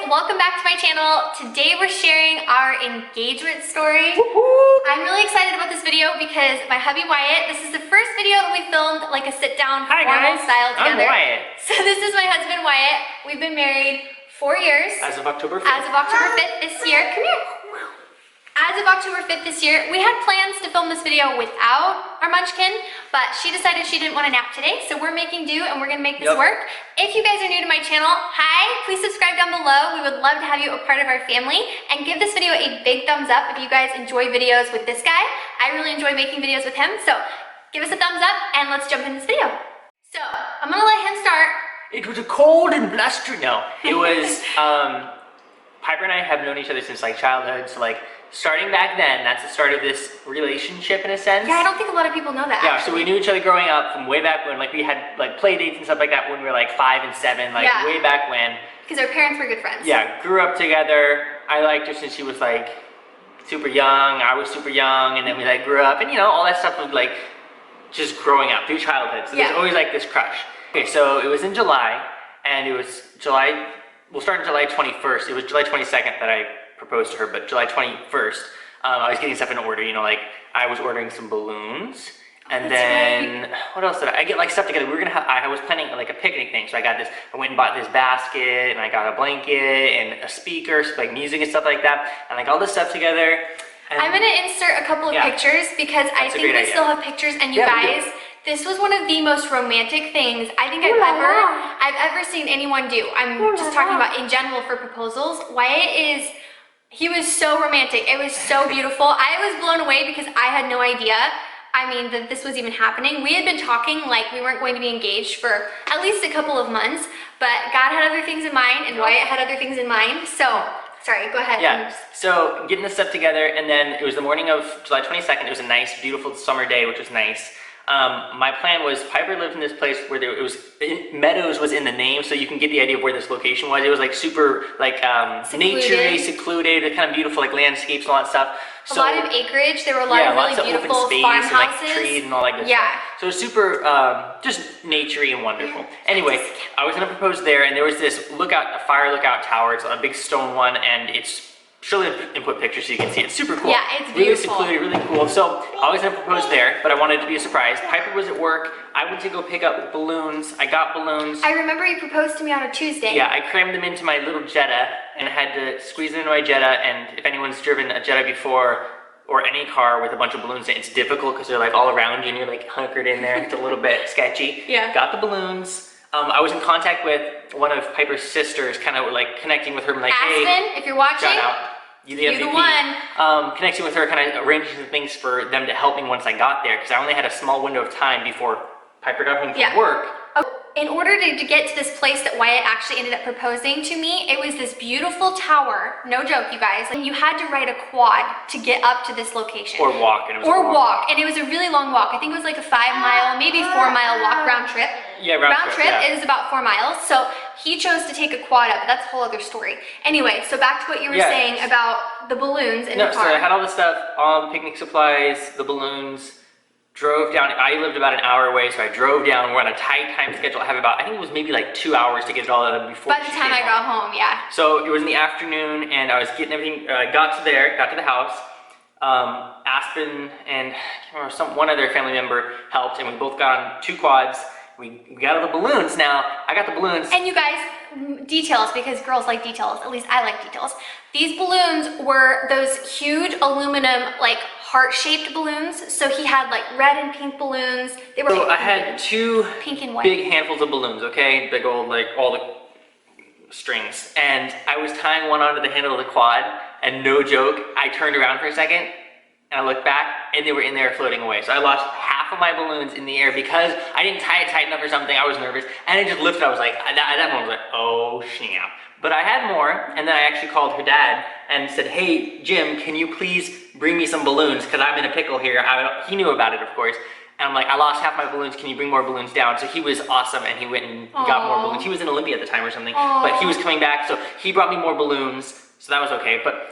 welcome back to my channel. Today we're sharing our engagement story. I'm really excited about this video because my hubby Wyatt, this is the first video that we filmed like a sit down formal style together. I'm Wyatt. So this is my husband Wyatt. We've been married 4 years. As of October 5th. As of October 5th this year. Come here. As of October 5th this year, we had plans to film this video without our munchkin, but she decided she didn't want to nap today, so we're making do and we're gonna make this work. If you guys are new to my channel, hi, please subscribe down below. We would love to have you a part of our family, and give this video a big thumbs up if you guys enjoy videos with this guy. I really enjoy making videos with him, so give us a thumbs up and let's jump into this video. So, I'm gonna let him start. It was a cold and blustery, no, it was, Piper and I have known each other since like childhood, so like, starting back then, that's the start of this relationship in a sense. Yeah, I don't think a lot of people know that. Yeah, actually. So we knew each other growing up from way back when, like we had like play dates and stuff like that when we were like 5 and 7, like way back when. Because our parents were good friends. Yeah, grew up together. I liked her since she was like super young, I was super young, and then we like grew up, and you know, all that stuff was like just growing up through childhood. So there's always like this crush. Okay, so it was in July, and it was we'll start on July 21st. It was July 22nd that I proposed to her, but July 21st, I was getting stuff in order, you know, like I was ordering some balloons, and then what else did I get? Like stuff together. We were gonna have, I was planning like a picnic thing, so I went and bought this basket, and I got a blanket and a speaker, so like music and stuff like that, and like all this stuff together. And I'm gonna insert a couple of pictures because I think we still have pictures, and you guys, this was one of the most romantic things I think I've ever seen anyone do. I'm just talking about in general for proposals. Wyatt he was so romantic. It was so beautiful. I was blown away because I had no idea, I mean, that this was even happening. We had been talking like we weren't going to be engaged for at least a couple of months, but God had other things in mind and Wyatt had other things in mind. So, sorry, go ahead. Yeah, so getting this stuff together, and then it was the morning of July 22nd. It was a nice, beautiful summer day, which was nice. My plan was, Piper lived in this place where Meadows was in the name, so you can get the idea of where this location was. It was like super, like, nature-y, secluded, kind of beautiful, like landscapes and all that stuff. So, a lot of acreage. There were a lot of really beautiful farmhouses. And, like, trees and all that good stuff. So it was super, just nature-y and wonderful. Anyway, I was gonna propose there, and there was this a fire lookout tower. It's a big stone one, and it's surely input pictures so you can see it. It's super cool. Yeah, it's beautiful. Really secluded, really cool. So I was gonna propose there, but I wanted it to be a surprise. Piper was at work. I went to go pick up balloons. I got balloons. I remember you proposed to me on a Tuesday. Yeah, I crammed them into my little Jetta and I had to squeeze them into my Jetta. And if anyone's driven a Jetta before, or any car with a bunch of balloons, it's difficult because they're like all around you and you're like hunkered in there. It's a little bit sketchy. Yeah. Got the balloons. I was in contact with one of Piper's sisters, kind of like connecting with her, like, Aspen, hey, if you're watching. shout out. You're the one. Connecting with her, kind of arranging some things for them to help me once I got there, because I only had a small window of time before Piper got home from work. In order to get to this place that Wyatt actually ended up proposing to me, it was this beautiful tower. No joke, you guys. Like, you had to ride a quad to get up to this location. Or walk. And it was and it was a really long walk. I think it was like a 5-mile, maybe 4-mile walk round trip. Yeah, round trip. It was about 4 miles. So he chose to take a quad up, but that's a whole other story. Anyway, so back to what you were saying about the balloons in the car. So I had all the stuff, all the picnic supplies, the balloons. Drove down. I lived about an hour away, so I drove down. We're on a tight time schedule. I think it was maybe like 2 hours to get it all done before. By the time I got home, yeah. So it was in the afternoon, and I was getting everything. Got to the house. Aspen and one other family member helped, and we both got on 2 quads. We got all the balloons. Now I got the balloons. And you guys, details, because girls like details. At least I like details. These balloons were those huge aluminum, like, heart-shaped balloons. So he had like red and pink balloons. They were I had 2 pink and white big handfuls of balloons, okay? Big old, like, all the strings. And I was tying one onto the handle of the quad, and no joke, I turned around for a second, and I looked back, and they were in there floating away. So I lost half of my balloons in the air because I didn't tie it tight enough or something. I was nervous, and it just lifted. I was like, at that moment, I was like, oh, snap. But I had more, and then I actually called her dad and said, hey, Jim, can you please bring me some balloons? Because I'm in a pickle here. He knew about it, of course. And I'm like, I lost half my balloons. Can you bring more balloons down? So he was awesome, and he went and got more balloons. He was in Olympia at the time or something, but he was coming back, so he brought me more balloons, so that was okay. But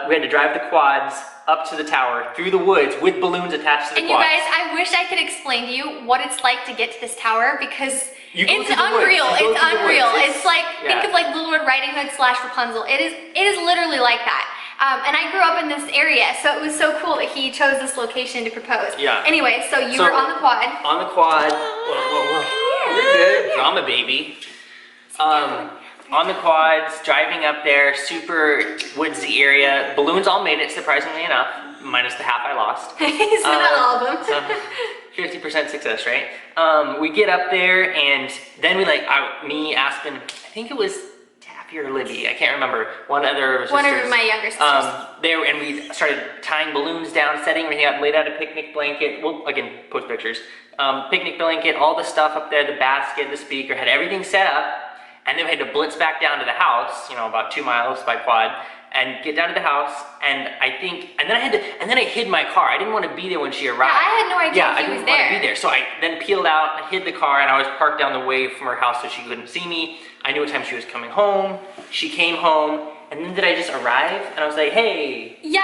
we had to drive the quads up to the tower through the woods with balloons attached to the And quads. you guys, I wish I could explain to you what it's like to get to this tower because It's unreal. It's unreal. It's like, yeah. think of like Little Red Riding Hood / Rapunzel. It is literally like that. And I grew up in this area, so it was so cool that he chose this location to propose. Yeah. Anyway, so you were on the quad. On the quad. Whoa. You're good. Drama baby. On the quads, driving up there, super woodsy area. Balloons all made it, surprisingly enough, minus the half I lost. So not all of them. So 50% success, right? We get up there, and then we me, Aspen, I think it was Taffy or Libby, I can't remember. One of my younger sisters. And we started tying balloons down, setting everything up, laid out a picnic blanket. Well, again, post pictures. Picnic blanket, all the stuff up there, the basket, the speaker, had everything set up. And then we had to blitz back down to the house, about 2 miles by quad, and get down to the house. And then I hid my car. I didn't want to be there when she arrived. Yeah, I had no idea he was there. I didn't want to be there. So I then peeled out, I hid the car, and I was parked down the way from her house so she couldn't see me. I knew what time she was coming home. She came home, and then did I just arrive? And I was like, hey. Yeah,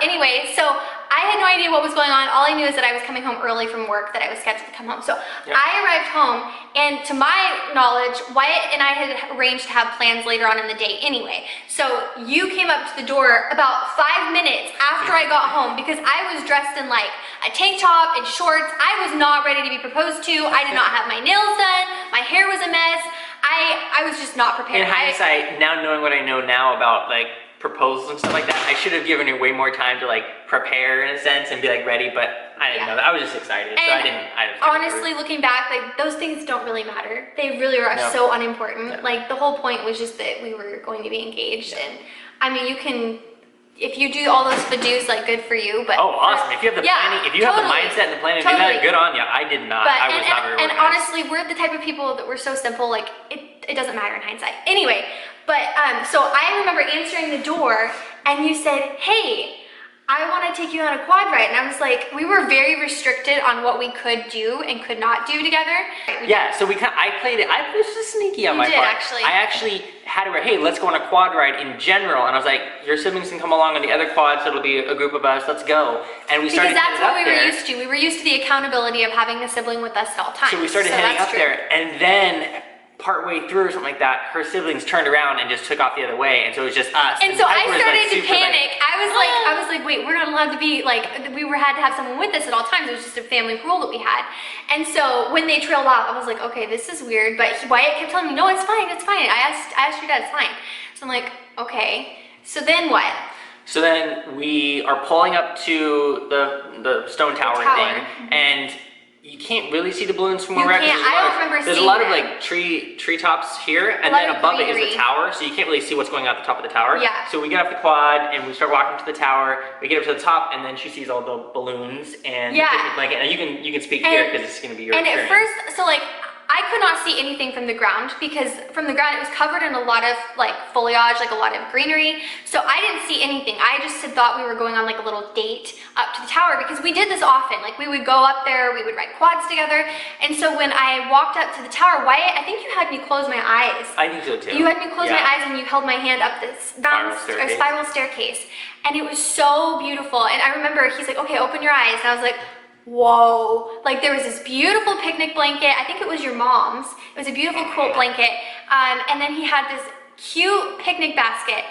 anyway, so I had no idea what was going on. All I knew is that I was coming home early from work, that I was scheduled to come home. So I arrived home, and to my knowledge, Wyatt and I had arranged to have plans later on in the day anyway. So you came up to the door about 5 minutes after I got home because I was dressed in like a tank top and shorts. I was not ready to be proposed to. I did not have my nails done. My hair was a mess. I was just not prepared. In hindsight, now knowing what I know now about like proposals and stuff like that, I should have given her way more time to like prepare in a sense and be like ready, but I didn't know that. I was just excited, so I didn't honestly, looking back, like those things don't really matter. They really are so unimportant. Yeah. Like the whole point was just that we were going to be engaged, and I mean, you can, if you do all those to-dos, like good for you, but awesome. If you have the planning, if you have the mindset and the planning to do that, good on you. I did not. I was not very organized. And honestly, we're the type of people that we're so simple, like it doesn't matter in hindsight. Anyway, but so I remember answering the door and you said, hey, I want to take you on a quad ride. And I was like, we were very restricted on what we could do and could not do together. Yeah, so I played it. I was just sneaky on my part. Actually. I actually had her, hey, let's go on a quad ride in general. And I was like, your siblings can come along on the other quad, so it'll be a group of us. Let's go. And we started because that's what we were there. used to. We were used to the accountability of having a sibling with us at all times. So we started heading up there, and then partway through or something like that, her siblings turned around and just took off the other way, and so it was just us. And so I started to panic. I was like, wait, we're not allowed to be like, had to have someone with us at all times. It was just a family rule that we had. And so when they trailed off, I was like, okay, this is weird. But Wyatt kept telling me, no, it's fine, it's fine. I asked your dad, it's fine. So I'm like, okay. So then what? So then we are pulling up to the stone tower thing, and you can't really see the balloons from where we're at. There's a lot of like treetops here, and then above it is the tower, so you can't really see what's going on at the top of the tower. Yeah. So we get off the quad and we start walking to the tower. We get up to the top, and then she sees all the balloons and the picnic blanket. And you can speak here because it's going to be your experience. And at first, so like I could not see anything from the ground because from the ground it was covered in a lot of like foliage, like a lot of greenery. So I didn't see anything. I just had thought we were going on like a little date up to the tower because we did this often. Like we would go up there, we would ride quads together. And so when I walked up to the tower, Wyatt, I think you had me close my eyes. I think so too. You had me close my eyes and you held my hand up this spiral staircase. And it was so beautiful. And I remember he's like, okay, open your eyes. And I was like, whoa, like there was this beautiful picnic blanket. I think it was your mom's. It was a beautiful quilt blanket. And then he had this cute picnic basket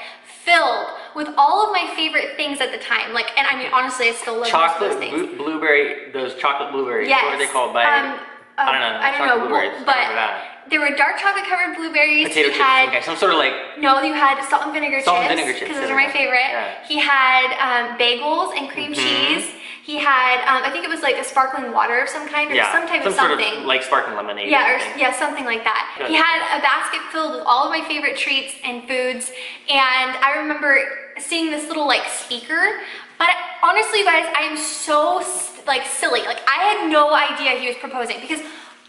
filled with all of my favorite things at the time. Like, and I mean, honestly, I still love those things. Blueberry, those chocolate blueberries. Yes. What are they called? I don't know. But there were dark chocolate covered blueberries. Potato chips, some sort of like. No, you had salt and vinegar chips. Because those are my favorite. Yeah. He had bagels and cream cheese. He had, I think it was like a sparkling water of some kind, or some type of something. Sort of like sparkling lemonade. Yeah, something like that. Good. He had a basket filled with all of my favorite treats and foods, and I remember seeing this little like speaker. But honestly, you guys, I am so like silly. Like I had no idea he was proposing because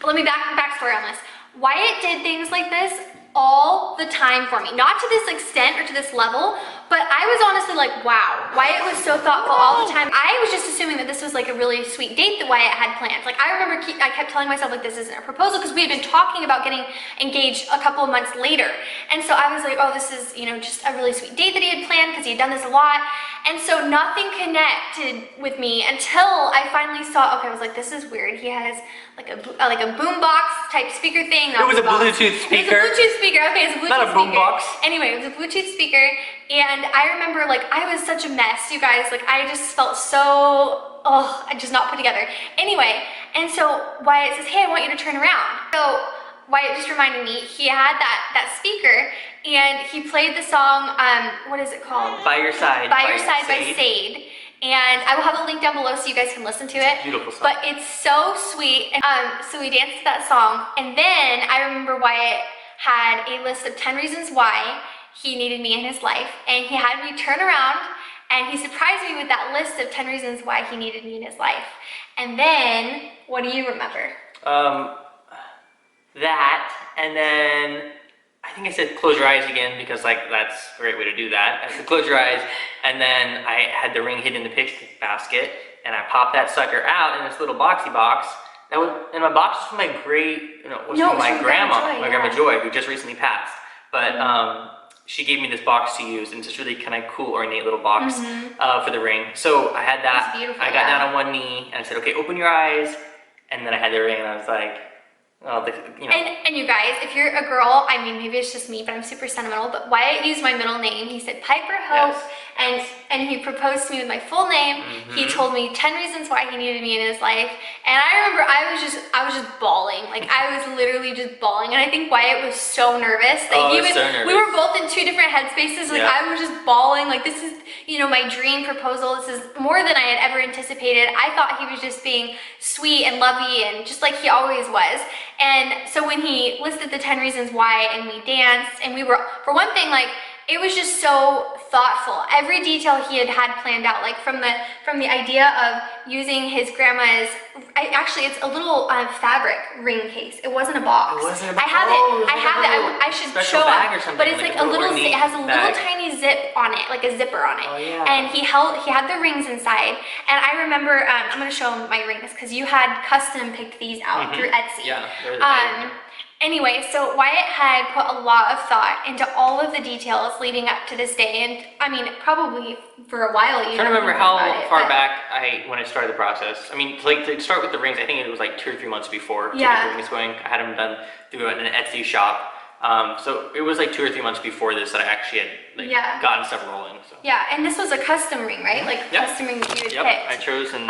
let me backstory on this. Wyatt did things like this all the time for me. Not to this extent or to this level, but But I was honestly like, wow, Wyatt was so thoughtful all the time. I was just assuming that this was like a really sweet date that Wyatt had planned. Like I remember I kept telling myself like this isn't a proposal because we had been talking about getting engaged a couple of months later. And so I was like, oh, this is, you know, just a really sweet date that he had planned because he had done this a lot. And so nothing connected with me until I finally saw, okay, I was like, this is weird. He has like a boombox type speaker thing. It was a Bluetooth speaker. It was a Bluetooth speaker. Okay, it's a Bluetooth speaker. Not a boombox. Anyway, it was a Bluetooth speaker. And I remember like, I was such a mess, you guys. Like I just felt so, I just not put together. Anyway, and so Wyatt says, hey, I want you to turn around. So Wyatt just reminded me, he had that speaker and he played the song, what is it called? By Your Side. By Your Side by Sade. And I will have a link down below so you guys can listen to it. Beautiful song. But it's so sweet. So we danced to that song. And then I remember Wyatt had a list of 10 reasons why he needed me in his life. And he had me turn around and he surprised me with that list of 10 reasons why he needed me in his life. And then, what do you remember? That, and then I think I said close your eyes again because like that's a great way to do that. I said close your eyes, and then I had the ring hidden in the picnic basket, and I popped that sucker out in this little boxy box. That was, and my box was from my from my grandma, Grandma Joy, who just recently passed. But she gave me this box to use, and it's this really kind of cool, ornate little box for the ring. So I had that. I got down on one knee, and I said, okay, open your eyes, and then I had the ring, and I was like, oh, you know. And you guys, if you're a girl, I mean, maybe it's just me, but I'm super sentimental, but Wyatt used my middle name. He said Piper Hope, and he proposed to me with my full name. He told me 10 reasons why he needed me in his life. And I remember I was just bawling. Like I was literally just bawling. And I think Wyatt was so nervous that we were both in two different headspaces. Like I was just bawling. Like this is, you know, my dream proposal. This is more than I had ever anticipated. I thought he was just being sweet and lovey and just like he always was. And so when he listed the 10 reasons why and we danced and we were, for one thing, like it was just so thoughtful. Every detail he had planned out, like from the idea of using his grandma's, actually it's a little fabric ring case. It wasn't a box. It wasn't a box. I have it. I should show it. But it's like a little, it has a little tiny zip on it, like a zipper on it. Oh, yeah. And he had the rings inside. And I remember, I'm gonna show him my rings because you had custom picked these out through Etsy. Yeah. Anyway, so Wyatt had put a lot of thought into all of the details leading up to this day, and I mean, probably for a while even. I'm trying to remember how far back when I started the process. I mean, like to start with the rings, I think it was like 2 or 3 months before to get the rings going. I had them done through an Etsy shop. So it was like 2 or 3 months before this that I actually had like gotten stuff rolling. So. Yeah, and this was a custom ring, right? Like custom ring that you had picked. I chose and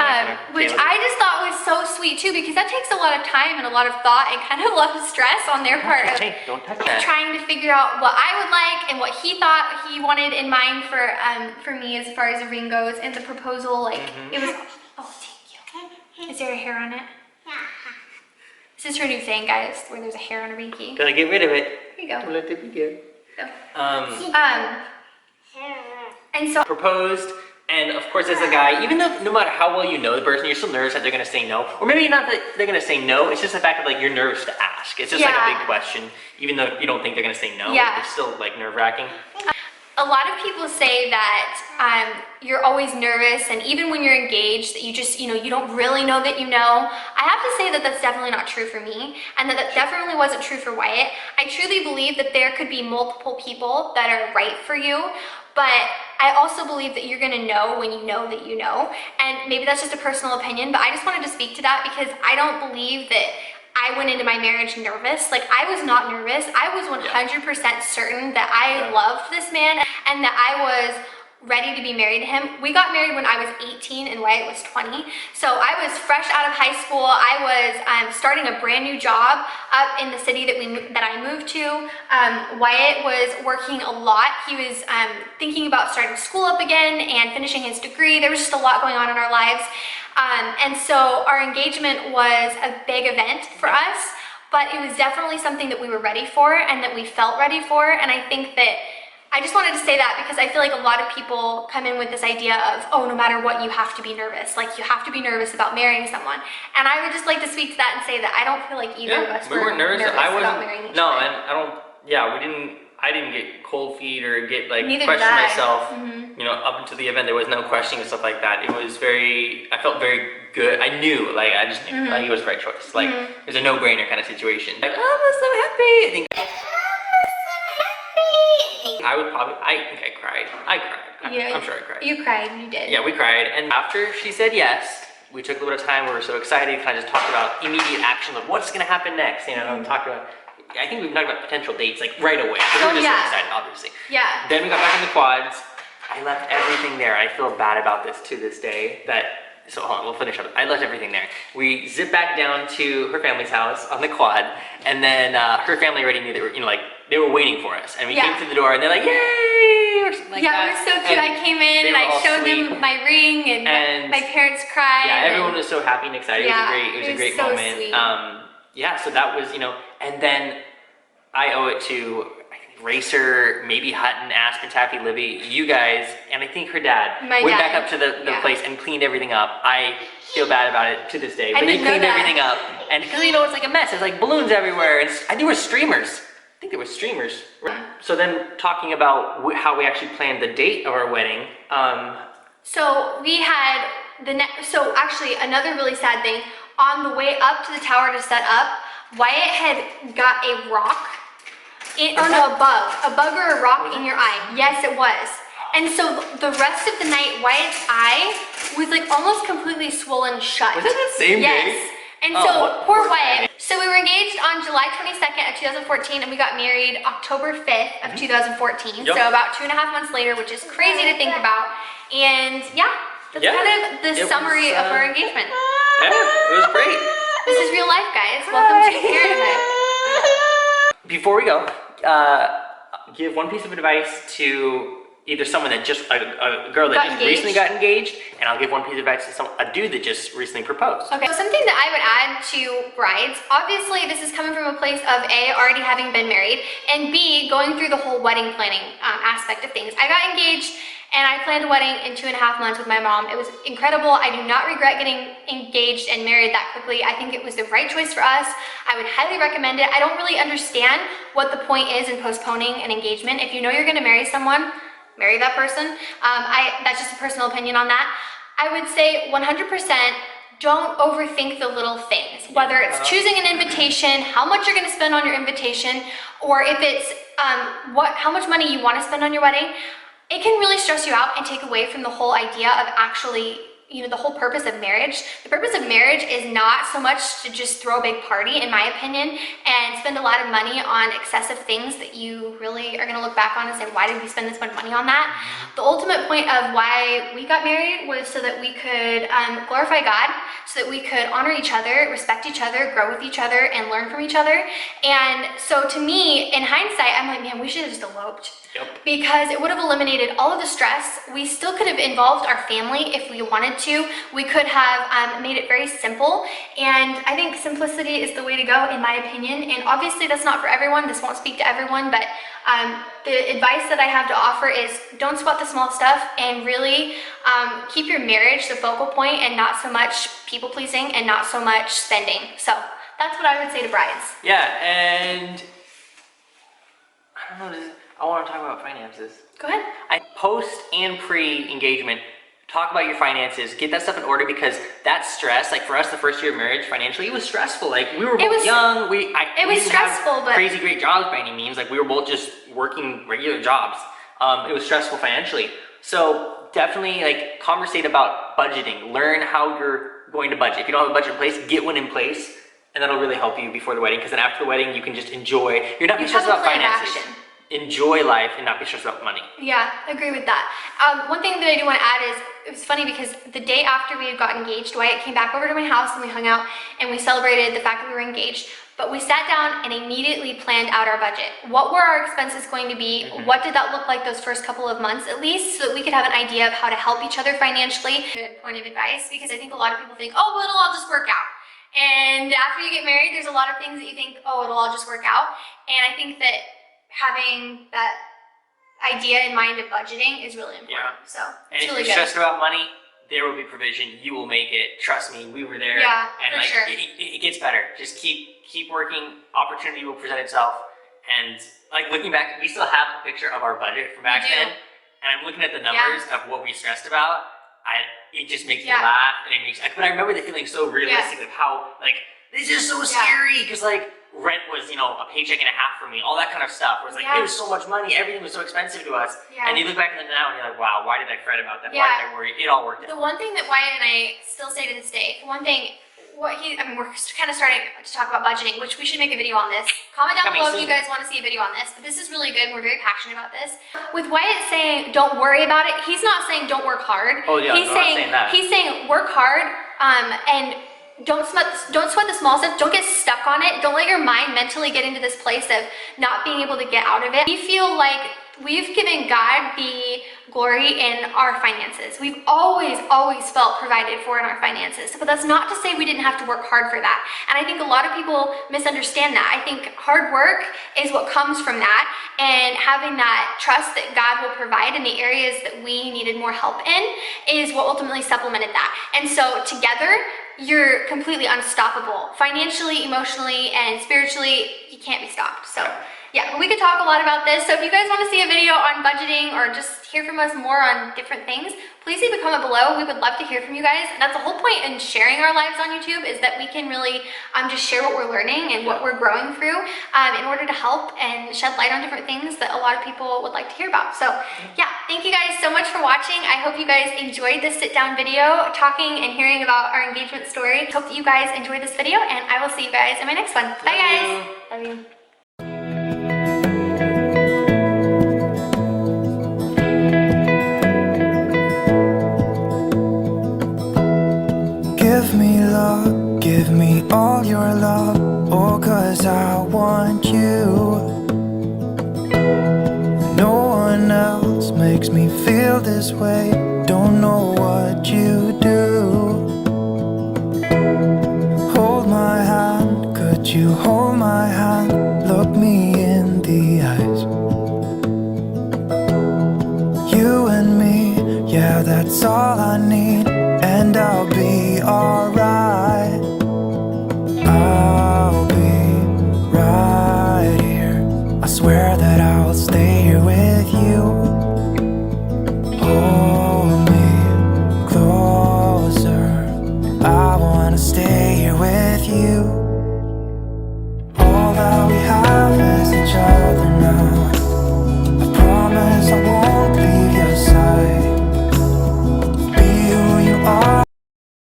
which I just thought was so sweet too, because that takes a lot of time and a lot of thought and kind of a lot of stress on their part. Don't touch that. Trying to figure out what I would like and what he thought he wanted in mind for me as far as the ring goes, and the proposal, like it was. Oh, thank you. Is there a hair on it? This is her new thing, guys, where there's a hair on a binky. Gotta get rid of it. Here you go. Let it be good. And so proposed, and of course as a guy, even though no matter how well you know the person, you're still nervous that they're gonna say no. Or maybe not that they're gonna say no, it's just the fact that like you're nervous to ask. It's just like a big question, even though you don't think they're gonna say no. It's still like nerve-wracking. A lot of people say that you're always nervous, and even when you're engaged, that you just, you don't really know that you know. I have to say that that's definitely not true for me, and that definitely wasn't true for Wyatt. I truly believe that there could be multiple people that are right for you, but I also believe that you're gonna know when you know that you know. And maybe that's just a personal opinion, but I just wanted to speak to that because I don't believe that I went into my marriage nervous. Like, I was not nervous. I was 100% certain that I loved this man and that I was ready to be married to him. We got married when I was 18 and Wyatt was 20. So I was fresh out of high school. I was starting a brand new job up in the city that I moved to. Wyatt was working a lot. He was thinking about starting school up again and finishing his degree. There was just a lot going on in our lives. And so our engagement was a big event for us, but it was definitely something that we were ready for and that we felt ready for. And I think that I just wanted to say that because I feel like a lot of people come in with this idea of, oh, no matter what, you have to be nervous. Like, you have to be nervous about marrying someone. And I would just like to speak to that and say that I don't feel like either of us we weren't nervous. about marrying each other. No, and I don't, we didn't, I didn't get cold feet or get like Neither question did I. myself. You know, up until the event, there was no questioning and stuff like that. It was I felt very good. I knew, like, I just knew, like, it was the right choice. Like, it was a no-brainer kind of situation. Like, oh, I'm so happy. I think I think I cried. I cried. Yeah, I'm sure I cried. You cried, you did. Yeah, we cried. And after she said yes, we took a little bit of time. We were so excited. Kind of just talked about immediate action of what's going to happen next. You know, talked about. I think we've talked about potential dates like right away. So we were just so excited, obviously. Yeah. Then we got back in the quads. I left everything there. I feel bad about this to this day. So hold on, we'll finish up. I left everything there. We zipped back down to her family's house on the quad, and then her family already knew they were, like they were waiting for us. And we came through the door, and they're like, "Yay!" or something like that. It was so cute. I came in and I showed them my ring, and my parents cried. Yeah, everyone was so happy and excited. It was a great so moment. Sweet. So that was, and then I owe it to Racer, maybe Hutton, Aspen, Taffy, Libby, you guys, and I think her dad went back up to the place and cleaned everything up. I feel bad about it to this day, but he cleaned everything up, and because it's like a mess. There's like balloons everywhere, and I think there were streamers. So then talking about how we actually planned the date of our wedding. So we had so actually another really sad thing, on the way up to the tower to set up, Wyatt had got a rock. A bug or a rock in your eye. Yes, it was. And so the rest of the night, Wyatt's eye was like almost completely swollen shut. Was that the same day? Yes. And so poor Wyatt. So we were engaged on July 22nd of 2014, and we got married October 5th of 2014. So about 2.5 months later, which is crazy to think about. And that's kind of the summary of our engagement. Yeah, it was great. This is real life, guys. Welcome to Parenthood. Before we go, give one piece of advice to either someone that a girl that just recently got engaged, and I'll give one piece of advice to a dude that just recently proposed. Okay, so something that I would add to brides, obviously this is coming from a place of A, already having been married, and B, going through the whole wedding planning aspect of things. I got engaged, and I planned a wedding in 2.5 months with my mom. It was incredible. I do not regret getting engaged and married that quickly. I think it was the right choice for us. I would highly recommend it. I don't really understand what the point is in postponing an engagement. If you know you're gonna marry someone, marry that person. That's just a personal opinion on that. I would say 100%, don't overthink the little things, whether it's choosing an invitation, how much you're gonna spend on your invitation, or if it's how much money you wanna spend on your wedding. It can really stress you out and take away from the whole idea of actually, the whole purpose of marriage. The purpose of marriage is not so much to just throw a big party, in my opinion, and spend a lot of money on excessive things that you really are gonna look back on and say, why did we spend this much money on that? The ultimate point of why we got married was so that we could glorify God, so that we could honor each other, respect each other, grow with each other, and learn from each other. And so to me, in hindsight, I'm like, man, we should have just eloped. Because it would have eliminated all of the stress. We still could have involved our family if we wanted to. We could have made it very simple. And I think simplicity is the way to go, in my opinion. And obviously that's not for everyone. This won't speak to everyone, but the advice that I have to offer is don't sweat the small stuff, and really keep your marriage the focal point, and not so much people pleasing and not so much spending. So that's what I would say to brides. Yeah, and I don't know, I want to talk about finances. Go ahead. Post and pre-engagement, talk about your finances, get that stuff in order, because that stress, like for us, the first year of marriage, financially, it was stressful. Like we were both young. We didn't have crazy great jobs by any means. Like we were both just working regular jobs. It was stressful financially. So definitely like conversate about budgeting. Learn how you're going to budget. If you don't have a budget in place, get one in place, and that'll really help you before the wedding, because then after the wedding, you can just enjoy. You're not stressed about finances. Enjoy life and not be stressed about money. Yeah, I agree with that. One thing that I do want to add is, it was funny because the day after we had got engaged, Wyatt came back over to my house and we hung out and we celebrated the fact that we were engaged. But we sat down and immediately planned out our budget. What were our expenses going to be? What did that look like those first couple of months at least, so that we could have an idea of how to help each other financially. Good point of advice, because I think a lot of people think, oh, well, it'll all just work out. And after you get married, there's a lot of things that you think, oh, it'll all just work out. And I think that having that idea in mind of budgeting is really important. Yeah. So it's really good. And if you're stressed about money, there will be provision. You will make it. Trust me, we were there. Yeah, and for sure. It gets better. Just keep working. Opportunity will present itself, And like looking back, we still have a picture of our budget from back then. And I'm looking at the numbers of what we stressed about. It just makes me laugh, and it makes. But I remember the feeling so realistic of how like this is so scary because like rent was, you know, a paycheck and a half for me, all that kind of stuff. It was like it was so much money, everything was so expensive to us. And you look back at it now and you're like, wow, why did I fret about that? Why did I worry? It all worked out. The one thing that Wyatt and I still say to this day, one thing. We're kind of starting to talk about budgeting, which we should make a video on this. Comment down below if you guys want to see a video on this, but this is really good and we're very passionate about this. With Wyatt saying don't worry about it, he's not saying don't work hard. Oh yeah, he's saying that. He's saying work hard and don't sweat the small stuff. Don't get stuck on it. Don't let your mind mentally get into this place of not being able to get out of it. We feel like we've given God the glory in our finances. We've always felt provided for in our finances. But that's not to say we didn't have to work hard for that. And I think a lot of people misunderstand that. I think hard work is what comes from that, and having that trust that God will provide in the areas that we needed more help in is what ultimately supplemented that. And so together, you're completely unstoppable. Financially, emotionally, and spiritually, you can't be stopped. So yeah, but we could talk a lot about this. So if you guys want to see a video on budgeting or just hear from us more on different things, please leave a comment below. We would love to hear from you guys. And that's the whole point in sharing our lives on YouTube, is that we can really just share what we're learning and what we're growing through in order to help and shed light on different things that a lot of people would like to hear about. So yeah, thank you guys so much for watching. I hope you guys enjoyed this sit down video, talking and hearing about our engagement story. Hope that you guys enjoyed this video, and I will see you guys in my next one. Bye guys. Love you. Give me love, give me all your love, oh, 'cause I want you. No one else makes me feel this way, don't know what you do. Hold my hand, could you hold my hand, look me in the eyes. You and me, yeah, that's all I need, and I'll be alright.